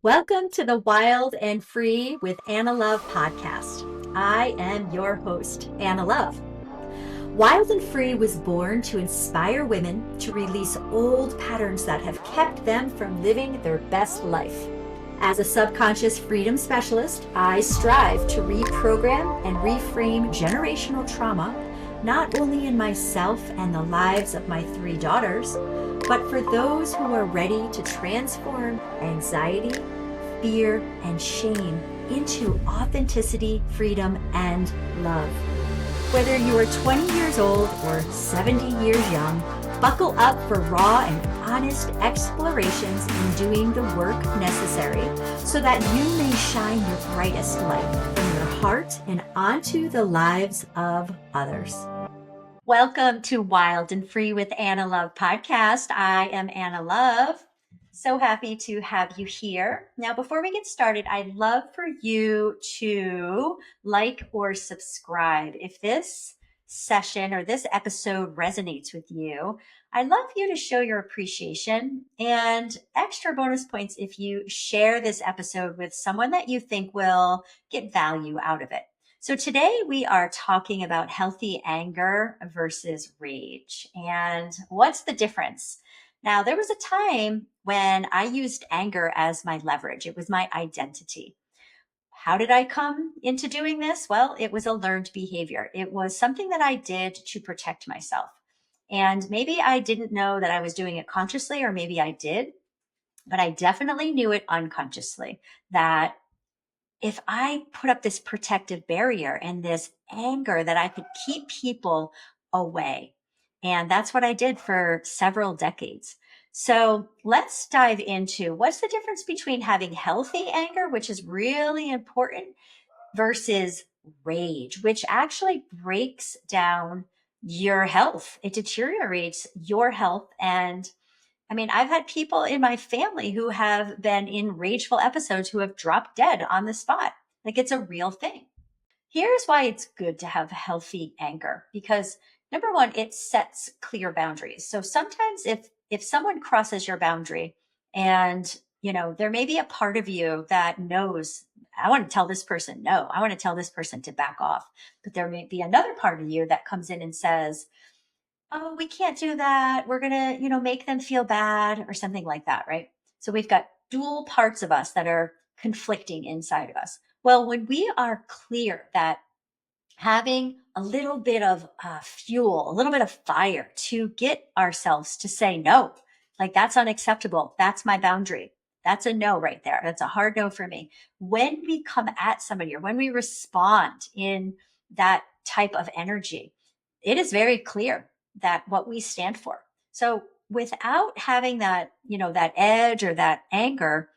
Welcome to the Wild and Free with Anna Love podcast. I am your host, Anna Love. Wild and Free was born to inspire women to release old patterns that have kept them from living their best life. As a subconscious freedom specialist, I strive to reprogram and reframe generational trauma, not only in myself and the lives of my 3 daughters, but for those who are ready to transform anxiety, fear, and shame into authenticity, freedom, and love. Whether you are 20 years old or 70 years young, buckle up for raw and honest explorations in doing the work necessary so that you may shine your brightest light from your heart and onto the lives of others. Welcome to Wild and Free with Anna Love podcast. I am Anna Love. So happy to have you here. Now, before we get started, I'd love for you to like or subscribe. If this session or this episode resonates with you, I'd love you to show your appreciation and extra bonus points if you share this episode with someone that you think will get value out of it. So today we are talking about healthy anger versus rage. And what's the difference? Now, there was a time when I used anger as my leverage. It was my identity. How did I come into doing this? Well, it was a learned behavior. It was something that I did to protect myself. And maybe I didn't know that I was doing it consciously, or maybe I did, but I definitely knew it unconsciously that if I put up this protective barrier and this anger, that I could keep people away. And that's what I did for several decades. So let's dive into what's the difference between having healthy anger, which is really important, versus rage, which actually breaks down your health. It deteriorates your health. And I mean, I've had people in my family who have been in rageful episodes who have dropped dead on the spot. Like, it's a real thing. Here's why it's good to have healthy anger, because number one, it sets clear boundaries. So sometimes if someone crosses your boundary and, there may be a part of you that knows, I want to tell this person no, I want to tell this person to back off. But there may be another part of you that comes in and says, oh, we can't do that. We're going to, make them feel bad or something like that, right? So we've got dual parts of us that are conflicting inside of us. Well, when we are clear that having a little bit of fuel, a little bit of fire to get ourselves to say no, like that's unacceptable. That's my boundary. That's a no right there. That's a hard no for me. When we come at somebody or when we respond in that type of energy, it is very clear that what we stand for. So without having that, that edge or that anger,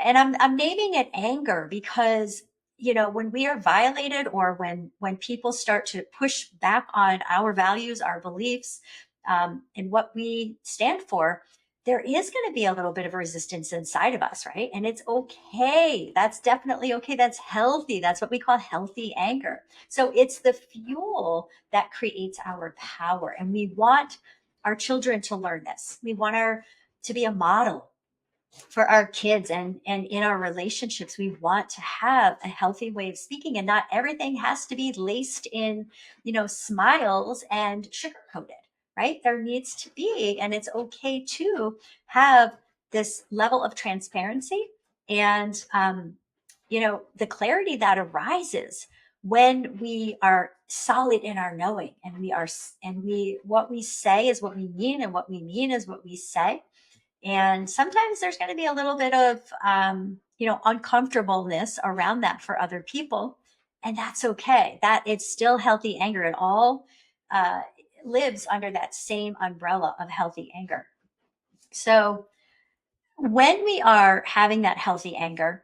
and I'm naming it anger because when we are violated or when people start to push back on our values, our beliefs, and what we stand for, there is going to be a little bit of resistance inside of us, right? And it's okay. That's definitely okay. That's healthy. That's what we call healthy anger. So it's the fuel that creates our power. And we want our children to learn this. We want to be a model for our kids, and in our relationships. We want to have a healthy way of speaking, and not everything has to be laced in smiles and sugar coated, right? There needs to be, and it's okay to have this level of transparency and the clarity that arises when we are solid in our knowing, and what we say is what we mean, and what we mean is what we say. And sometimes there's going to be a little bit of, uncomfortableness around that for other people. And that's okay. That it's still healthy anger. It all lives under that same umbrella of healthy anger. So when we are having that healthy anger,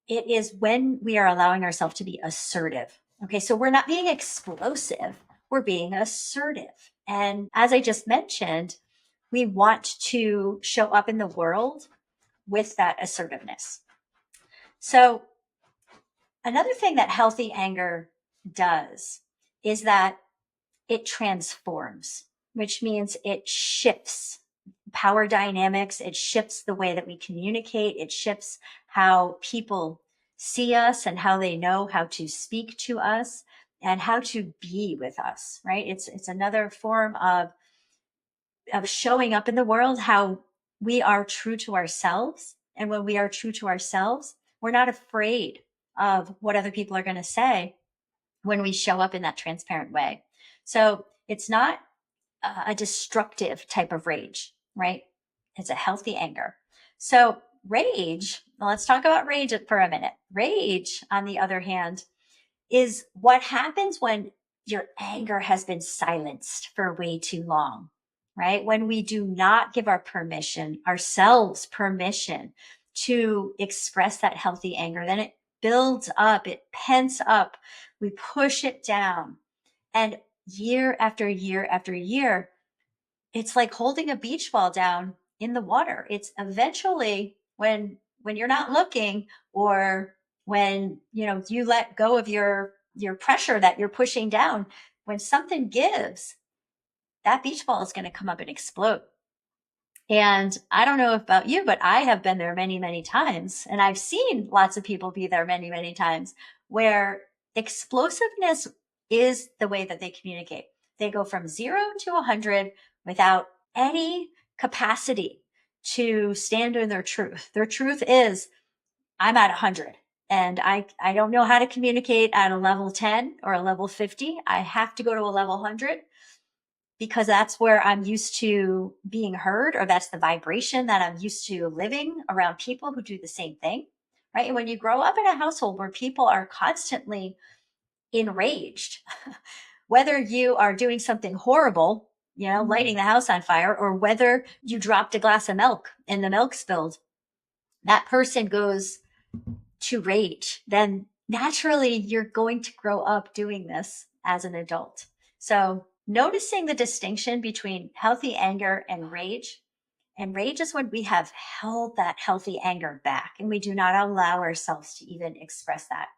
it is when we are allowing ourselves to be assertive. Okay. So we're not being explosive. We're being assertive. And as I just mentioned, we want to show up in the world with that assertiveness. So another thing that healthy anger does is that it transforms, which means it shifts power dynamics. It shifts the way that we communicate. It shifts how people see us and how they know how to speak to us and how to be with us, right? It's another form of showing up in the world, how we are true to ourselves. And when we are true to ourselves, we're not afraid of what other people are going to say when we show up in that transparent way. So it's not a destructive type of rage, right? It's a healthy anger. So rage, well, let's talk about rage for a minute. Rage, on the other hand, is what happens when your anger has been silenced for way too long, right? When we do not give ourselves permission to express that healthy anger, then it builds up, it pents up, we push it down. And year after year after year, it's like holding a beach ball down in the water. It's eventually when you're not looking, or when you let go of your pressure that you're pushing down, when something gives, that beach ball is going to come up and explode. And I don't know about you, but I have been there many, many times. And I've seen lots of people be there many, many times, where explosiveness is the way that they communicate. They go from 0 to 100 without any capacity to stand in their truth. Their truth is, I'm at 100. And I don't know how to communicate at a level 10 or a level 50. I have to go to a level 100, because that's where I'm used to being heard, or that's the vibration that I'm used to living around people who do the same thing, right? And when you grow up in a household where people are constantly enraged, whether you are doing something horrible, lighting the house on fire, or whether you dropped a glass of milk and the milk spilled, that person goes to rage, then naturally you're going to grow up doing this as an adult. So noticing the distinction between healthy anger and rage. And rage is when we have held that healthy anger back and we do not allow ourselves to even express that.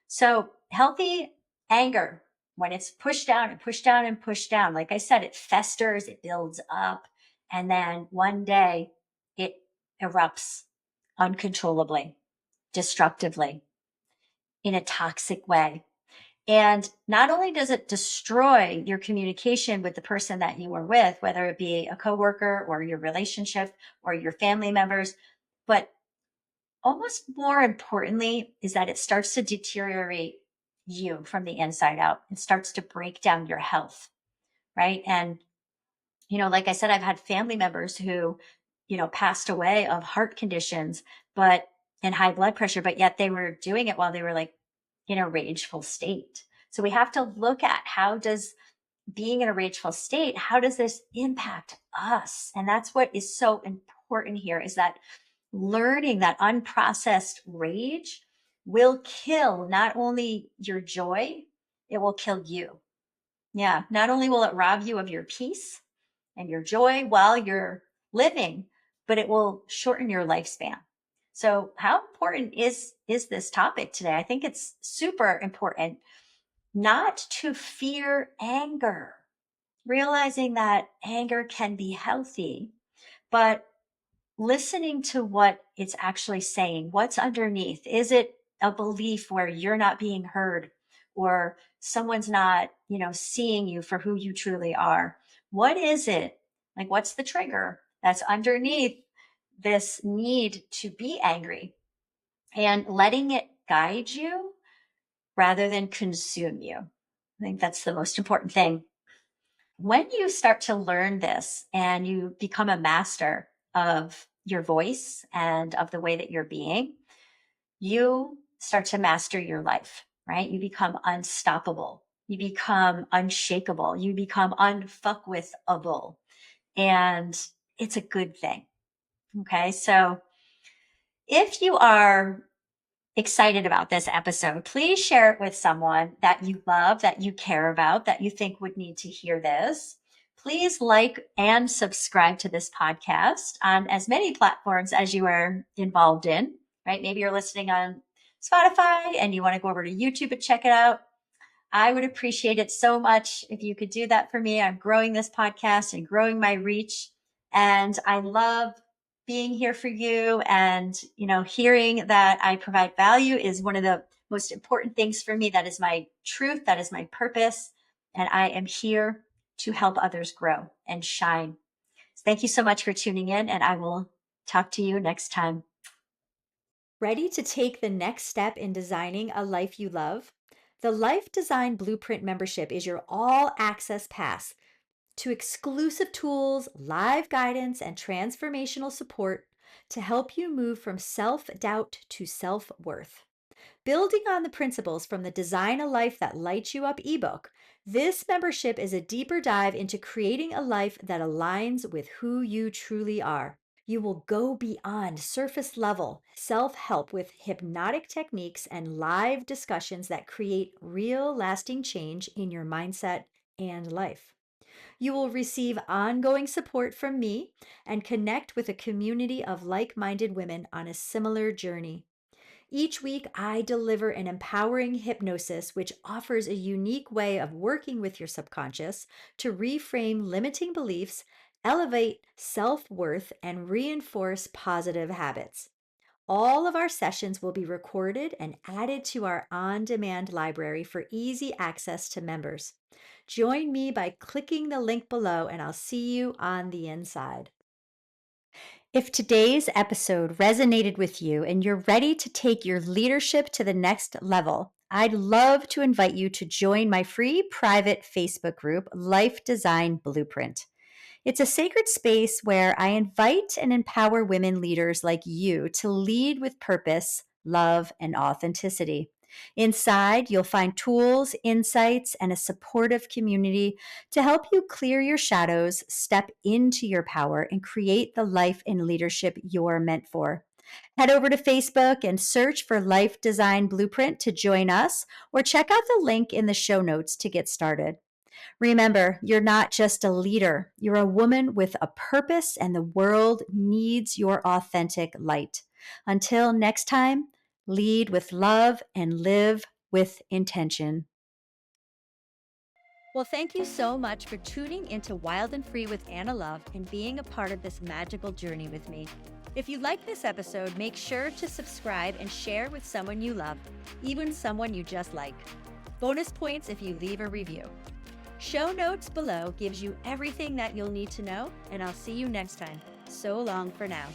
So healthy anger, when it's pushed down and pushed down and pushed down, like I said, it festers, it builds up, and then one day it erupts uncontrollably, destructively, in a toxic way. And not only does it destroy your communication with the person that you are with, whether it be a coworker or your relationship or your family members, but almost more importantly is that it starts to deteriorate you from the inside out. It starts to break down your health, right? And, like I said, I've had family members who, passed away of heart conditions, and high blood pressure, but yet they were doing it while they were like in a rageful state. So we have to look at, how does being in a rageful state, how does this impact us? And that's what is so important here, is that learning that unprocessed rage will kill not only your joy, it will kill you. Yeah. Not only will it rob you of your peace and your joy while you're living, but it will shorten your lifespan. So how important is this topic today? I think it's super important not to fear anger, realizing that anger can be healthy, but listening to what it's actually saying, what's underneath. Is it a belief where you're not being heard, or someone's not, seeing you for who you truly are? What is it? Like, what's the trigger that's underneath this need to be angry, and letting it guide you rather than consume you? I think that's the most important thing. When you start to learn this and you become a master of your voice and of the way that you're being, you start to master your life, right? You become unstoppable. You become unshakable. You become unfuckwithable. And it's a good thing. Okay. So if you are excited about this episode, please share it with someone that you love, that you care about, that you think would need to hear this. Please like and subscribe to this podcast on as many platforms as you are involved in, right? Maybe you're listening on Spotify and you want to go over to YouTube and check it out. I would appreciate it so much if you could do that for me. I'm growing this podcast and growing my reach, and I love being here for you. And, hearing that I provide value is one of the most important things for me. That is my truth. That is my purpose. And I am here to help others grow and shine. Thank you so much for tuning in, and I will talk to you next time. Ready to take the next step in designing a life you love? The Life Design Blueprint membership is your all access pass to exclusive tools, live guidance, and transformational support to help you move from self doubt to self worth. Building on the principles from the Design a Life That Lights You Up ebook, this membership is a deeper dive into creating a life that aligns with who you truly are. You will go beyond surface level self help with hypnotic techniques and live discussions that create real lasting change in your mindset and life. You will receive ongoing support from me and connect with a community of like minded women on a similar journey. Each week, I deliver an empowering hypnosis, which offers a unique way of working with your subconscious to reframe limiting beliefs, elevate self worth, and reinforce positive habits. All of our sessions will be recorded and added to our on demand library for easy access to members. Join me by clicking the link below, and I'll see you on the inside. If today's episode resonated with you and you're ready to take your leadership to the next level, I'd love to invite you to join my free private Facebook group, Life Design Blueprint. It's a sacred space where I invite and empower women leaders like you to lead with purpose, love, and authenticity. Inside, you'll find tools, insights, and a supportive community to help you clear your shadows, step into your power, and create the life and leadership you're meant for. Head over to Facebook and search for Life Design Blueprint to join us, or check out the link in the show notes to get started. Remember, you're not just a leader, you're a woman with a purpose, and the world needs your authentic light. Until next time, lead with love and live with intention. Well, thank you so much for tuning into Wild and Free with Anna Love and being a part of this magical journey with me. If you like this episode, make sure to subscribe and share with someone you love, even someone you just like. Bonus points if you leave a review. Show notes below gives you everything that you'll need to know, and I'll see you next time. So long for now.